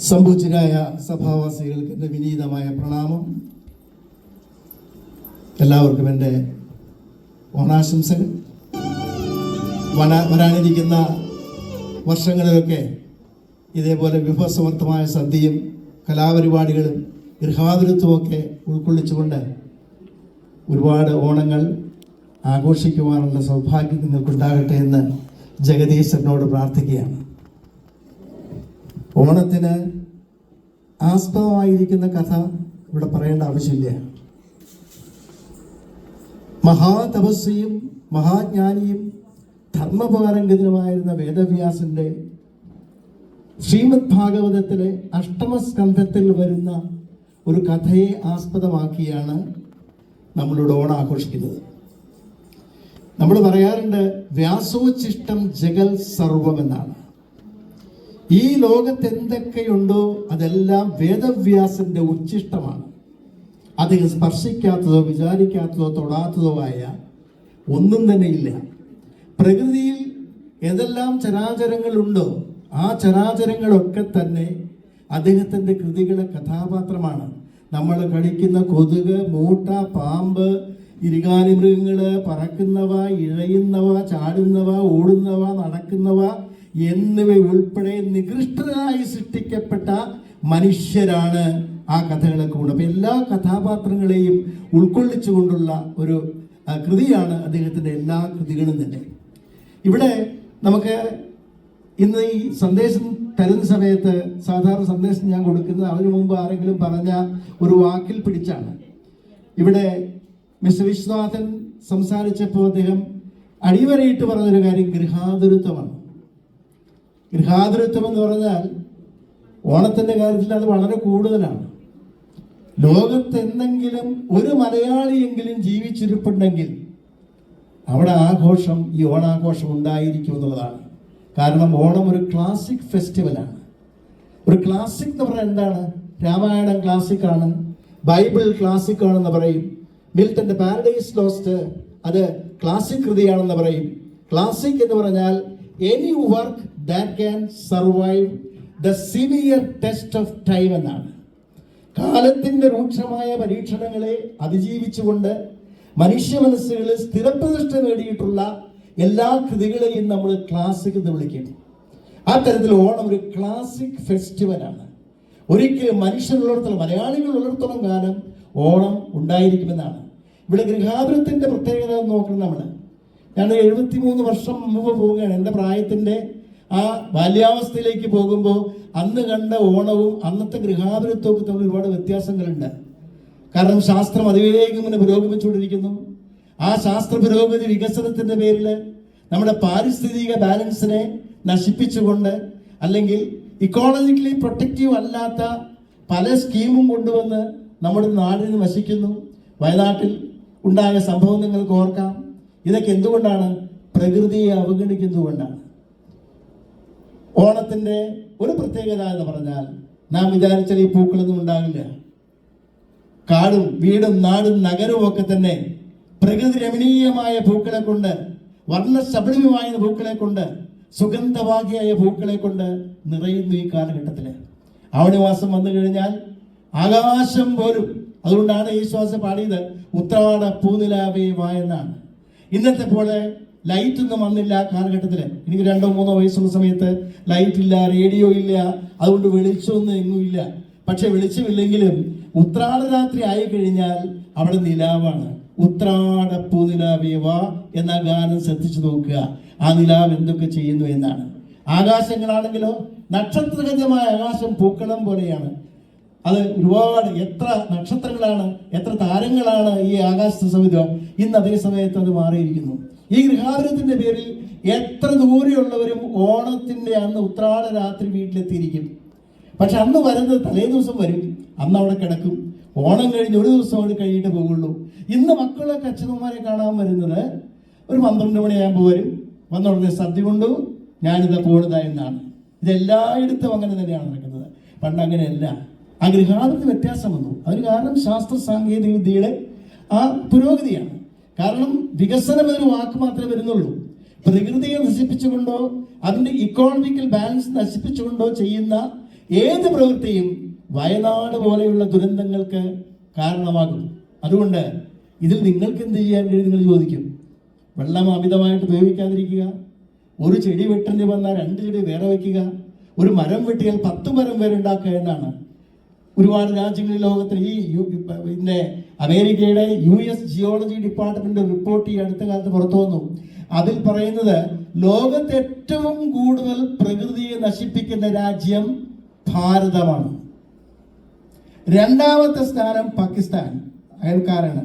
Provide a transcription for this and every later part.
സംപൂജ്യരായ സഭാവാസികൾക്ക് എൻ്റെ വിനീതമായ പ്രണാമം. എല്ലാവർക്കും എൻ്റെ ഓണാശംസകൾ. വരാനിരിക്കുന്ന വർഷങ്ങളിലൊക്കെ ഇതേപോലെ വിഭവസമർത്ഥമായ സദ്യയും കലാപരിപാടികളും ഗൃഹാതുരത്വമൊക്കെ ഉൾക്കൊള്ളിച്ചുകൊണ്ട് ഒരുപാട് ഓണങ്ങൾ ആഘോഷിക്കുവാനുള്ള സൗഭാഗ്യം നിങ്ങൾക്കുണ്ടാകട്ടെ എന്ന് ജഗദീശ്വരനോട് പ്രാർത്ഥിക്കുകയാണ്. ഓണത്തിന് ആസ്പദമായിരിക്കുന്ന കഥ ഇവിടെ പറയേണ്ട ആവശ്യമില്ല. മഹാതപസ്വിയും മഹാജ്ഞാനിയും ധർമ്മപാരംഗതനുമായിരുന്ന വേദവ്യാസന്റെ ശ്രീമദ് ഭാഗവതത്തിലെ അഷ്ടമസ്കന്ധത്തിൽ വരുന്ന ഒരു കഥയെ ആസ്പദമാക്കിയാണ് നമ്മളിവിടെ ഓണം ആഘോഷിക്കുന്നത്. നമ്മൾ പറയാറുണ്ട് വ്യാസോച്ഛിഷ്ടം ജഗൽ സർവം എന്നാണ്. ഈ ലോകത്ത് എന്തൊക്കെയുണ്ടോ അതെല്ലാം വേദവ്യാസന്റെ ഉച്ഛിഷ്ടമാണ്. അത് സ്പർശിക്കാത്തതോ വിചാരിക്കാത്തതോ തൊടാത്തതോ ആയ ഒന്നും തന്നെ ഇല്ല. പ്രകൃതിയിൽ ഏതെല്ലാം ചരാചരങ്ങളുണ്ടോ ആ ചരാചരങ്ങളൊക്കെ തന്നെ അദ്ദേഹത്തിൻ്റെ കൃതികളെ കഥാപാത്രമാണ്. നമ്മൾ കളിക്കുന്ന കൊതുക്, മൂട്ട, പാമ്പ്, ഇരുകാലി മൃഗങ്ങള്, പറക്കുന്നവ, ഇഴയുന്നവ, ചാടുന്നവ, ഓടുന്നവ, നടക്കുന്നവ എന്നിവ ഉൾപ്പെടെ നികൃഷ്ടരായി സൃഷ്ടിക്കപ്പെട്ട മനുഷ്യരാണ് ആ കഥകളൊക്കെ ഉണ്ട്. അപ്പം എല്ലാ കഥാപാത്രങ്ങളെയും ഉൾക്കൊള്ളിച്ചുകൊണ്ടുള്ള ഒരു കൃതിയാണ് അദ്ദേഹത്തിൻ്റെ എല്ലാ കൃതികളും തന്നെ. ഇവിടെ നമുക്ക് ഇന്ന് ഈ സന്ദേശം തരുന്ന സമയത്ത് സാധാരണ സന്ദേശം ഞാൻ കൊടുക്കുന്നത് അതിനു മുമ്പ് ആരെങ്കിലും പറഞ്ഞ ഒരു വാക്കിൽ പിടിച്ചാണ്. ഇവിടെ മിസ്റ്റർ വിശ്വനാഥൻ സംസാരിച്ചപ്പോൾ അദ്ദേഹം അടിവരയിട്ട് പറഞ്ഞൊരു കാര്യം ഗൃഹാതുരത്വമാണ്. ഗൃഹാതുരത്വം എന്ന് പറഞ്ഞാൽ ഓണത്തിൻ്റെ കാര്യത്തിൽ അത് വളരെ കൂടുതലാണ്. ലോകത്ത് എന്തെങ്കിലും ഒരു മലയാളിയെങ്കിലും ജീവിച്ചിരിപ്പുണ്ടെങ്കിൽ അവിടെ ആഘോഷം, ഈ ഓണാഘോഷം ഉണ്ടായിരിക്കും എന്നുള്ളതാണ്. കാരണം ഓണം ഒരു ക്ലാസിക് ഫെസ്റ്റിവലാണ്. ഒരു ക്ലാസിക് എന്ന് പറഞ്ഞാൽ എന്താണ്? രാമായണം ക്ലാസിക് ആണ്, ബൈബിൾ ക്ലാസിക് ആണെന്ന് പറയും. മിൽട്ടന്റെ പാരഡൈസ് ലോസ്റ്റ് അത് ക്ലാസിക് കൃതിയാണെന്ന് പറയും. ക്ലാസിക് എന്ന് പറഞ്ഞാൽ any work that can survive the severe test of time എന്നാണ്. കാലത്തിന്റെ രൂക്ഷമായ പരീക്ഷണങ്ങളെ അതിജീവിച്ചുകൊണ്ട് മനുഷ്യ മനസ്സുകളിൽ സ്ഥിരപ്രതിഷ്ഠ നേടിയിട്ടുള്ള എല്ലാ കൃതികളെയും നമ്മൾ ക്ലാസിക് എന്ന് വിളിക്കും. ആ തരത്തിൽ ഓണം ഒരു ക്ലാസിക് ഫെസ്റ്റിവലാണ്. ഒരിക്കലും മനുഷ്യരുള്ളിടത്തോളം, മലയാളികൾ ഉള്ളിടത്തോളം കാലം ഓണം ഉണ്ടായിരിക്കുമെന്നാണ്. ഇവിടെ ഗൃഹാതുരത്തിന്റെ പ്രത്യേകത നോക്കണം. ഞാൻ 73 വർഷം മുമ്പ് പോവുകയാണ്. എൻ്റെ പ്രായത്തിൻ്റെ ആ ബാല്യാവസ്ഥയിലേക്ക് പോകുമ്പോൾ അന്ന് കണ്ട ഓണവും അന്നത്തെ ഗൃഹാതുരത്വവും തമ്മിൽ ഒരുപാട് വ്യത്യാസങ്ങളുണ്ട്. കാരണം ശാസ്ത്രം അതിവേഗം പുരോഗമിച്ചുകൊണ്ടിരിക്കുന്നു. ആ ശാസ്ത്ര പുരോഗതി വികസനത്തിന്റെ പേരിൽ നമ്മുടെ പാരിസ്ഥിതിക ബാലൻസിനെ നശിപ്പിച്ചുകൊണ്ട്, അല്ലെങ്കിൽ ഇക്കോളജിക്കലി പ്രൊട്ടക്റ്റീവ് അല്ലാത്ത പല സ്കീമും കൊണ്ടുവന്ന് നമ്മുടെ നാടിന് നശിക്കുന്നു. വയനാട്ടിൽ ഉണ്ടായ സംഭവം നിങ്ങൾക്ക് ഓർക്കാം. ഇതൊക്കെ എന്തുകൊണ്ടാണ്? പ്രകൃതിയെ അവഗണിക്കുന്നതുകൊണ്ടാണ്. ഓണത്തിന്റെ ഒരു പ്രത്യേകത എന്ന് പറഞ്ഞാൽ നാം വിചാരിച്ചാൽ ഈ പൂക്കളൊന്നും ഉണ്ടാകില്ല. കാടും വീടും നാടും നഗരവും ഒക്കെ തന്നെ പ്രകൃതി രമണീയമായ പൂക്കളെ കൊണ്ട്, വർണ്ണശബളിതമായ പൂക്കളെ കൊണ്ട്, സുഗന്ധവാഹിയായ പൂക്കളെ കൊണ്ട് നിറയുന്നു ഈ കാലഘട്ടത്തിൽ. ആവണിമാസം വന്നു കഴിഞ്ഞാൽ ആകാശം പോലും, അതുകൊണ്ടാണ് ഈ ശ്വാസം പാടിയത് ഉത്രാട പൂനിലാവേ വാ എന്നാണ്. ഇന്നത്തെ പോലെ ലൈറ്റ് ഒന്നും വന്നില്ല ആ കാലഘട്ടത്തിൽ. എനിക്ക് 2-3 വയസ്സുള്ള സമയത്ത് ലൈറ്റ് ഇല്ല, റേഡിയോ ഇല്ല, അതുകൊണ്ട് വെളിച്ചമൊന്നും എങ്ങുമില്ല. പക്ഷെ വെളിച്ചമില്ലെങ്കിലും ഉത്രാട രാത്രി ആയി കഴിഞ്ഞാൽ അവിടെ നിലാവാണ്. ഉത്രാട പൂനിലാവേ വാ എന്ന ഗാനം ശ്രദ്ധിച്ചു നോക്കുക. ആ നിലാവ് എന്തൊക്കെ ചെയ്യുന്നു എന്നാണ്. ആകാശങ്ങളാണെങ്കിലോ നക്ഷത്രഗജമായ ആകാശം പൂക്കളം പോലെയാണ്. അത് ഒരുപാട്, എത്ര നക്ഷത്രങ്ങളാണ്, എത്ര താരങ്ങളാണ് ഈ ആകാശ സംവിധാനം. ഇന്ന് അതേ സമയത്ത് അത് മാറിയിരിക്കുന്നു. ഈ ഗൃഹാതുരത്തിന്റെ പേരിൽ എത്ര ദൂരെയുള്ളവരും ഓണത്തിന്റെ അന്ന് ഉത്രാട രാത്രി വീട്ടിലെത്തിയിരിക്കും. പക്ഷെ അന്ന് വരുന്നത് തലേ ദിവസം വരും, അന്ന് അവിടെ കിടക്കും. ഓണം കഴിഞ്ഞ് ഒരു ദിവസം അവിടെ കഴിഞ്ഞിട്ട് പോകുള്ളൂ. ഇന്ന് മക്കളൊക്കെ അച്ഛനമ്മമാരെ കാണാൻ വരുന്നത് ഒരു 12 മണിയാകുമ്പോൾ വരും. വന്ന ഉടനെ സദ്യ കൊണ്ടു ഞാനിത് പോണതാ എന്നാണ്. ഇതെല്ലായിടത്തും അങ്ങനെ തന്നെയാണ് നടക്കുന്നത്. പണ്ട് അങ്ങനെയല്ല. ആ ഗൃഹാതുരത്തിന് വ്യത്യാസം വന്നു. അതിന് കാരണം ശാസ്ത്ര സാങ്കേതിക വിദ്യയുടെ ആ പുരോഗതിയാണ്. കാരണം വികസനം എന്നൊരു വാക്ക് മാത്രമേ വരുന്നുള്ളൂ. പ്രകൃതിയെ നശിപ്പിച്ചുകൊണ്ടോ അതിന്റെ ഇക്കോണമിക്കൽ ബാലൻസ് നശിപ്പിച്ചുകൊണ്ടോ ചെയ്യുന്ന ഏത് പ്രവൃത്തിയും വയനാട് പോലെയുള്ള ദുരന്തങ്ങൾക്ക് കാരണമാകും. അതുകൊണ്ട് ഇതിൽ നിങ്ങൾക്ക് എന്ത് ചെയ്യാൻ കഴിയും നിങ്ങൾ ചോദിക്കും. വെള്ളം അമിതമായിട്ട് ഉപയോഗിക്കാതിരിക്കുക, ഒരു ചെടി വെട്ടേണ്ടി വന്നാൽ 2 ചെടി വേറെ വയ്ക്കുക, ഒരു മരം വെട്ടിയാൽ 10 മരം വേറെ ഉണ്ടാക്കുക എന്നാണ് ഒരുപാട് രാജ്യങ്ങളിൽ ലോകത്തിൽ പിന്നെ അമേരിക്കയുടെ US ജിയോളജി ഡിപ്പാർട്ട്മെന്റ് റിപ്പോർട്ട് ഈ അടുത്ത കാലത്ത് പുറത്തു വന്നു. അതിൽ പറയുന്നത് ലോകത്ത് ഏറ്റവും കൂടുതൽ പ്രകൃതിയെ നശിപ്പിക്കുന്ന രാജ്യം ഭാരതമാണ്. 2ാമത്തെ സ്ഥാനം പാകിസ്ഥാൻ, അയൽക്കാരാണ്.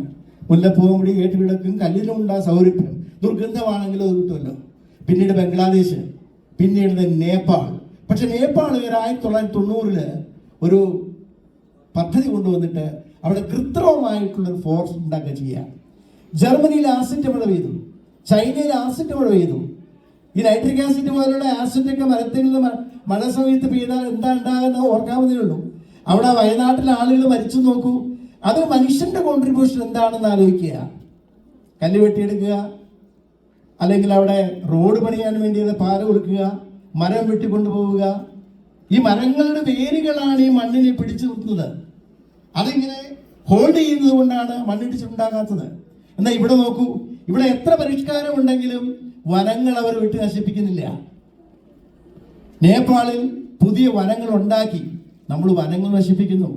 മുല്ലപ്പൂമ്പൊടി ഏറ്റുകിടക്കും കല്ലിലും ഉണ്ടാ സൗരഭ്യം, ദുർഗന്ധമാണെങ്കിലും അത് കിട്ടുമല്ലോ. പിന്നീട് ബംഗ്ലാദേശ്, പിന്നീട് നേപ്പാൾ. പക്ഷെ നേപ്പാളുകാർ 1990 ഒരു പദ്ധതി കൊണ്ടുവന്നിട്ട് അവിടെ കൃത്രിമമായിട്ടുള്ളൊരു ഫോറസ്റ്റ് ഉണ്ടാക്കുക ചെയ്യുക. ജർമ്മനിയിൽ ആസിഡ് മഴ പെയ്തു, ചൈനയിൽ ആസിഡ് മഴ പെയ്തു. ഈ നൈട്രിക് ആസിഡ് പോലുള്ള ആസിഡൊക്കെ മരത്തിൽ നിന്ന് മഴ സമയത്ത് പെയ്താൽ എന്താ ഉണ്ടാകുന്നത് ഓർക്കാവുന്നതേ ഉള്ളൂ. അവിടെ വയനാട്ടിലെ ആളുകൾ മരിച്ചു നോക്കൂ. അത് മനുഷ്യന്റെ കോൺട്രിബ്യൂഷൻ എന്താണെന്ന് ആലോചിക്കുക. കല്ല് വെട്ടിയെടുക്കുക, അല്ലെങ്കിൽ അവിടെ റോഡ് പണിയാൻ വേണ്ടിയുള്ള പാറ കൊടുക്കുക, മരം വെട്ടിക്കൊണ്ടുപോവുക. ഈ മരങ്ങളുടെ വേരുകളാണ് ഈ മണ്ണിനെ പിടിച്ചു നിർത്തുന്നത്. അതിങ്ങനെ ഹോൾഡ് ചെയ്യുന്നത് കൊണ്ടാണ് മണ്ണിടിച്ചുണ്ടാകാത്തത്. എന്നാൽ ഇവിടെ നോക്കൂ, ഇവിടെ എത്ര പരിഷ്കാരം ഉണ്ടെങ്കിലും വനങ്ങൾ അവർ വെട്ടി നശിപ്പിക്കുന്നില്ല. നേപ്പാളിൽ പുതിയ വനങ്ങൾ ഉണ്ടാക്കി, നമ്മൾ വനങ്ങൾ നശിപ്പിക്കുന്നു.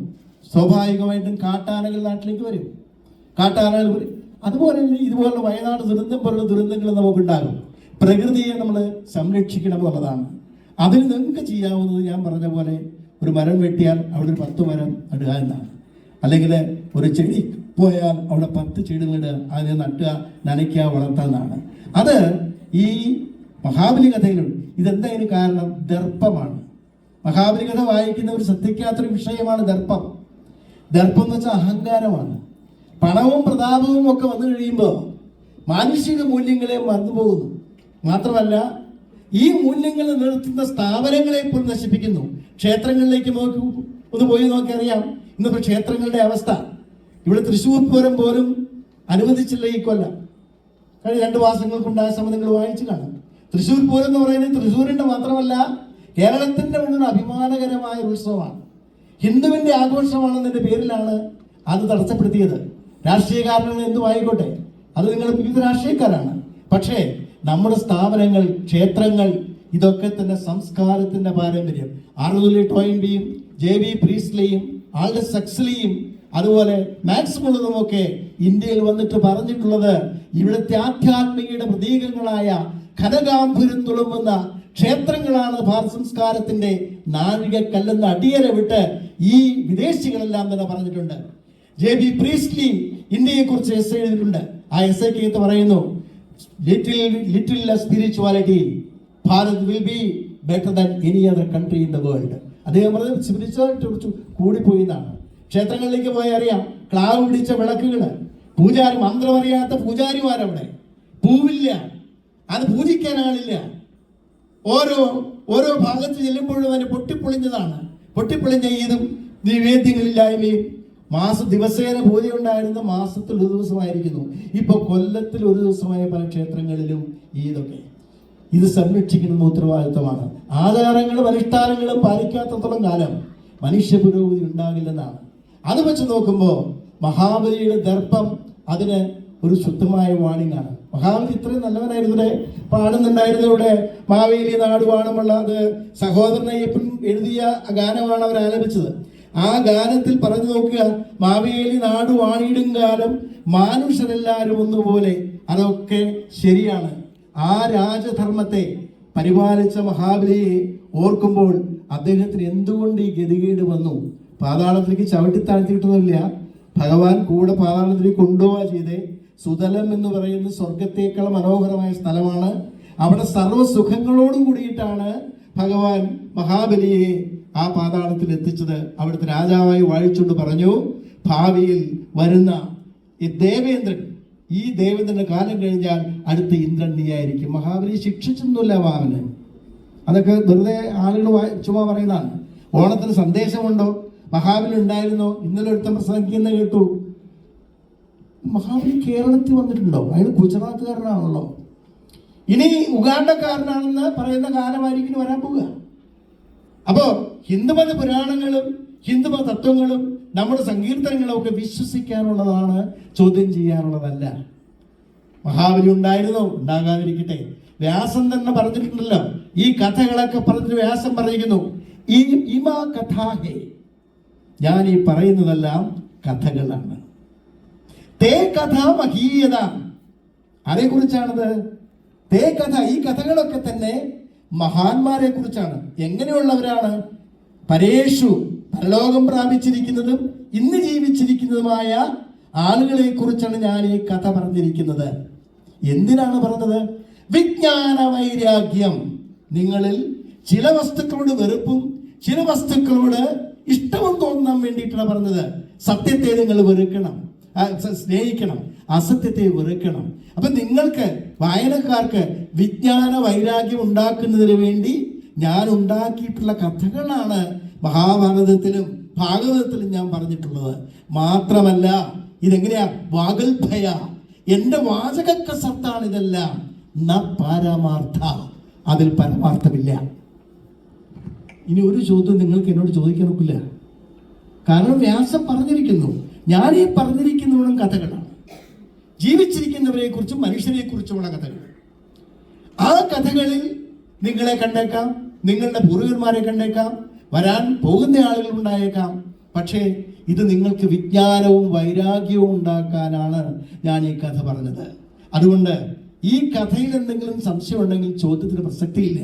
സ്വാഭാവികമായിട്ടും കാട്ടാനകൾ നാട്ടിലേക്ക് വരും, കാട്ടാനകൾ വരും. അതുപോലെ തന്നെ ഇതുപോലുള്ള വയനാട് ദുരന്തം പോലുള്ള ദുരന്തങ്ങൾ നമുക്കുണ്ടാകും. പ്രകൃതിയെ നമ്മൾ സംരക്ഷിക്കണം എന്നുള്ളതാണ്. അതിന് നിങ്ങൾക്ക് ചെയ്യാവുന്നത് ഞാൻ പറഞ്ഞ പോലെ ഒരു മരം വെട്ടിയാൽ അവിടെ ഒരു 10 മരം നടുക എന്നാണ്. അല്ലെങ്കിൽ ഒരു ചെടി പോയാൽ അവിടെ 10 ചെടികളിടുക, അതിനെ നട്ടുക, നനയ്ക്കുക, വളർത്താമെന്നാണ്. അത് ഈ മഹാബലി കഥയിലുണ്ട്. ഇതെന്തായാലും കാരണം ദർപ്പമാണ്. മഹാബലി കഥ വായിക്കുന്നവർ ശ്രദ്ധിക്കാത്തൊരു വിഷയമാണ് ദർപ്പം. ദർപ്പം എന്ന് വെച്ചാൽ അഹങ്കാരമാണ്. പണവും പ്രതാപവും ഒക്കെ വന്നു കഴിയുമ്പോൾ മാനുഷിക മൂല്യങ്ങളെ മറന്നുപോകുന്നു. മാത്രമല്ല ഈ മൂല്യങ്ങൾ നിലനിർത്തുന്ന സ്ഥാപനങ്ങളെ പോലും നശിപ്പിക്കുന്നു. ക്ഷേത്രങ്ങളിലേക്ക് ഒന്ന് പോയി നോക്കി അറിയാം ഇന്നിപ്പോൾ ക്ഷേത്രങ്ങളുടെ അവസ്ഥ. ഇവിടെ തൃശ്ശൂർ പൂരം പോലും അനുവദിച്ചില്ല ഈ കൊല്ലം. കഴിഞ്ഞ 2 മാസങ്ങൾക്കുണ്ടായ സമയം നിങ്ങൾ വായിച്ചു കാണും. തൃശ്ശൂർ പൂരം എന്ന് പറയുന്നത് തൃശ്ശൂരിന്റെ മാത്രമല്ല കേരളത്തിന്റെ മുഴുവൻ അഭിമാനകരമായ ഉത്സവമാണ്. ഹിന്ദുവിന്റെ ആഘോഷമാണെന്നതിന്റെ പേരിലാണ് അത് തടസ്സപ്പെടുത്തിയത്. രാഷ്ട്രീയ കാരണങ്ങൾ എന്തും ആയിക്കോട്ടെ, അത് നിങ്ങൾ വിവിധ രാഷ്ട്രീയക്കാരാണ്. പക്ഷേ നമ്മുടെ സ്ഥാപനങ്ങൾ, ക്ഷേത്രങ്ങൾ, ഇതൊക്കെ തന്നെ സംസ്കാരത്തിന്റെ പാരമ്പര്യം. ആർദുലി ടോയിൻബിയും JB പ്രീസ്ലിയും ആൾഡസ് സക്സ്ലിയും അതുപോലെ മാക്സ് മുള്ളറുമൊക്കെ ഇന്ത്യയിൽ വന്നിട്ട് പറഞ്ഞിട്ടുള്ളത് ഇവിടുത്തെ ആധ്യാത്മികയുടെ പ്രതീകങ്ങളായ ഘനഗാംഭീര്യം തുളുമ്പുന്ന ക്ഷേത്രങ്ങളാണ് ഭാരത സംസ്കാരത്തിന്റെ നാഴികക്കല്ലെന്ന് അടിയറ വിട്ട് ഈ വിദേശികളെല്ലാം തന്നെ പറഞ്ഞിട്ടുണ്ട്. JB പ്രീസ്ലി ഇന്ത്യയെ കുറിച്ച് എസ് എഴുതിയിട്ടുണ്ട്. ആ എസ് എക്ക് പറയുന്നു, little spirituality Bharat will be better than any other country in the world. അദ്ദേഹം പറഞ്ഞത് സ്പിരിച്വാലിറ്റി കുറിച്ച് കൂടിപ്പോയി എന്നാണ്. ക്ഷേത്രങ്ങളിലേക്ക് പോയി അറിയാം, ക്ലാവ് പിടിച്ച വിളക്കുകൾ, പൂജാരി മന്ത്രം അറിയാത്ത പൂജാരിമാരവിടെ, പൂവില്ല, അത് പൂജിക്കാൻ ആളില്ല. ഓരോ ഭാഗത്ത് ചെല്ലുമ്പോഴും അതിന് പൊട്ടിപ്പൊളിഞ്ഞതാണ്. പൊട്ടിപ്പൊളിഞ്ഞ ഈദും നിവേദ്യങ്ങളില്ലായ്മയും ദിവസേന പൂജയുണ്ടായിരുന്ന മാസത്തിൽ ഒരു ദിവസമായിരിക്കുന്നു. ഇപ്പൊ കൊല്ലത്തിൽ ഒരു ദിവസമായ പല ക്ഷേത്രങ്ങളിലും ഈദൊക്കെ. ഇത് സംരക്ഷിക്കുന്ന ഉത്തരവാദിത്വമാണ്. ആചാരങ്ങളും അനുഷ്ഠാനങ്ങളും പാലിക്കാത്തത്തോളം കാലം മനുഷ്യ പുരോഗതി ഉണ്ടാകില്ലെന്നാണ്. അത് വെച്ച് നോക്കുമ്പോൾ മഹാബലിയുടെ ദർപ്പം അതിന് ഒരു ശുദ്ധമായ വാണിംഗ് ആണ്. മഹാബലി ഇത്രയും നല്ലവനായിരുന്നു. ഇവിടെ പാടുന്നുണ്ടായിരുന്നു, ഇവിടെ മാവേലി നാടുവാണമുള്ള അത് സഹോദരനയ്യപ്പൻ എഴുതിയ ഗാനമാണ് അവർ ആലപിച്ചത്. ആ ഗാനത്തിൽ പറഞ്ഞു നോക്കുക, മാവേലി നാടു വാണിയിടും കാലം മാനുഷരെല്ലാവരും ഒന്നുപോലെ. അതൊക്കെ ശരിയാണ്. ആ രാജധർമ്മത്തെ പരിപാലിച്ച മഹാബലിയെ ഓർക്കുമ്പോൾ അദ്ദേഹത്തിന് എന്തുകൊണ്ട് ഈ ഗതികേട് വന്നു? പാതാളത്തിലേക്ക് ചവിട്ടിത്താഴ്ത്തിയിട്ടൊന്നുമില്ല. ഭഗവാൻ കൂടെ പാതാളത്തിലേക്ക് കൊണ്ടുപോവുക ചെയ്തേ. സുതലം എന്ന് പറയുന്ന സ്വർഗത്തേക്കാൾ മനോഹരമായ സ്ഥലമാണ്. അവിടെ സർവ്വസുഖങ്ങളോടും കൂടിയിട്ടാണ് ഭഗവാൻ മഹാബലിയെ ആ പാതാളത്തിൽ എത്തിച്ചത്. അവിടുത്തെ രാജാവായി വാഴിച്ചുകൊണ്ട് പറഞ്ഞു, ഭാവിയിൽ വരുന്ന ഈ ദേവേന്ദ്രന്റെ കാലം കഴിഞ്ഞാൽ അടുത്ത ഇന്ദ്രൻ നീയായിരിക്കും. മഹാബലി ശിക്ഷിച്ചൊന്നുമില്ല വാമന്. അതൊക്കെ വെറുതെ ആളുകൾ ചുമ്മാ പറയുന്നതാണ്. ഓണത്തിന് സന്ദേശമുണ്ടോ? മഹാബലി ഉണ്ടായിരുന്നോ? ഇന്നലെ ഒരുത്തം പ്രസംഗിക്കുന്ന കേട്ടു. മഹാബലി കേരളത്തിൽ വന്നിട്ടുണ്ടോ? അയാൾ ഗുജറാത്തുകാരനാണല്ലോ. ഇനി ഉഗാണ്ടക്കാരനാണെന്ന് പറയുന്ന കാലമായിരിക്കും വരാൻ പോവുക. അപ്പോ ഹിന്ദുമത പുരാണങ്ങളും ഹിന്ദുമത തത്വങ്ങളും നമ്മുടെ സങ്കീർത്തനങ്ങളും ഒക്കെ വിശ്വസിക്കാനുള്ളതാണ്, ചോദ്യം ചെയ്യാനുള്ളതല്ല. മഹാബലി ഉണ്ടായിരുന്നോ? ഉണ്ടാകാതിരിക്കട്ടെ. വ്യാസൻ തന്നെ പറഞ്ഞിട്ടുണ്ടല്ലോ, ഈ കഥകളൊക്കെ പറഞ്ഞിട്ട് വ്യാസൻ പറയുന്നു, ഈ ഇമാ കഥാഹേ, ഞാൻ ഈ പറയുന്നതെല്ലാം കഥകളാണ്. തേ കഥ മഹീയത, ആരെക്കുറിച്ചാണത്? തേ കഥ, ഈ കഥകളൊക്കെ തന്നെ മഹാന്മാരെ കുറിച്ചാണ്. എങ്ങനെയുള്ളവരാണ്? പരേഷു, പരലോകം പ്രാപിച്ചിരിക്കുന്നതും ഇന്ന് ജീവിച്ചിരിക്കുന്നതുമായ ആളുകളെ കുറിച്ചാണ് ഞാൻ ഈ കഥ പറഞ്ഞിരിക്കുന്നത്. എന്തിനാണ് പറഞ്ഞത്? വിജ്ഞാന വൈരാഗ്യം, നിങ്ങളിൽ ചില വസ്തുക്കളോട് വെറുപ്പും ചില വസ്തുക്കളോട് ഇഷ്ടവും തോന്നാൻ വേണ്ടിയിട്ടാണ് പറഞ്ഞത്. സത്യത്തെ നിങ്ങൾ വെറുക്കണം, സ്നേഹിക്കണം, അസത്യത്തെ വെറുക്കണം. അപ്പൊ നിങ്ങൾക്ക് വായനക്കാർക്ക് വിജ്ഞാന വൈരാഗ്യം ഉണ്ടാക്കുന്നതിന് വേണ്ടി ഞാൻ ഉണ്ടാക്കിയിട്ടുള്ള കഥകളാണ് മഹാഭാരതത്തിലും ഭാഗവതത്തിലും ഞാൻ പറഞ്ഞിട്ടുള്ളത്. മാത്രമല്ല, ഇതെങ്ങനെയാ? വാഗൽഭയ, എന്റെ വാചക കസർത്താണ് ഇതെല്ലാം. ന പാരമാർത്ഥ, അതിൽ പരമാർത്ഥമില്ല. ഇനി ഒരു ചോദ്യം നിങ്ങൾക്ക് എന്നോട് ചോദിക്കാനൊക്കില്ല. കാരണം വ്യാസം പറഞ്ഞിരിക്കുന്നു, ഞാൻ ഈ പറഞ്ഞിരിക്കുന്നതും കഥകളാണ്. ജീവിച്ചിരിക്കുന്നവരെ കുറിച്ചും മനുഷ്യരെ കുറിച്ചുമുള്ള കഥകൾ. ആ കഥകളിൽ നിങ്ങളെ കണ്ടേക്കാം, നിങ്ങളുടെ പൂർവികന്മാരെ കണ്ടേക്കാം, വരാൻ പോകുന്ന ആളുകൾ ഉണ്ടായേക്കാം. പക്ഷേ ഇത് നിങ്ങൾക്ക് വിജ്ഞാനവും വൈരാഗ്യവും ഉണ്ടാക്കാനാണ് ഞാൻ ഈ കഥ പറഞ്ഞത്. അതുകൊണ്ട് ഈ കഥയിൽ എന്തെങ്കിലും സംശയം ഉണ്ടെങ്കിൽ ചോദ്യത്തിന് പ്രസക്തിയില്ല.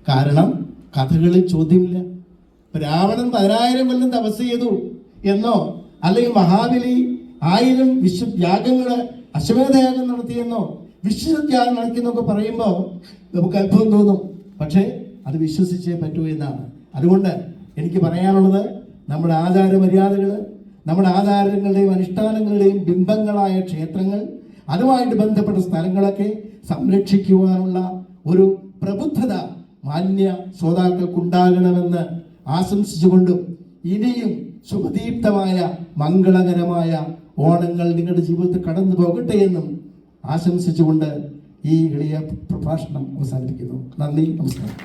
കാരണം കഥകളിൽ ചോദ്യമില്ല. രാവണൻ 10,000 കൊല്ലം തപസ് ചെയ്തു എന്നോ, അല്ലെങ്കിൽ മഹാബലി 1000 യാഗങ്ങള് അശ്വമേധയാഗം നടത്തിയെന്നോ, വിശ്വയാഗം നടത്തിയെന്നൊക്കെ പറയുമ്പോൾ നമുക്ക് അത്ഭുതം തോന്നും. പക്ഷേ അത് വിശ്വസിച്ചേ പറ്റൂ എന്നാണ്. അതുകൊണ്ട് എനിക്ക് പറയാനുള്ളത്, നമ്മുടെ ആചാരമര്യാദകൾ, നമ്മുടെ ആചാരങ്ങളുടെയും അനുഷ്ഠാനങ്ങളുടെയും ബിംബങ്ങളായ ക്ഷേത്രങ്ങൾ, അതുമായിട്ട് ബന്ധപ്പെട്ട സ്ഥലങ്ങളൊക്കെ സംരക്ഷിക്കുവാനുള്ള ഒരു പ്രബുദ്ധത മാന്യ ശ്രോതാക്കൾക്കുണ്ടാകണമെന്ന് ആശംസിച്ചുകൊണ്ടും, ഇനിയും ശുഭദീപ്തമായ മംഗളകരമായ ഓണങ്ങൾ നിങ്ങളുടെ ജീവിതത്തിൽ കടന്നു പോകട്ടെ എന്നും ആശംസിച്ചുകൊണ്ട് ഈ എളിയ പ്രഭാഷണം അവസാനിപ്പിക്കുന്നു. നന്ദി, നമസ്കാരം.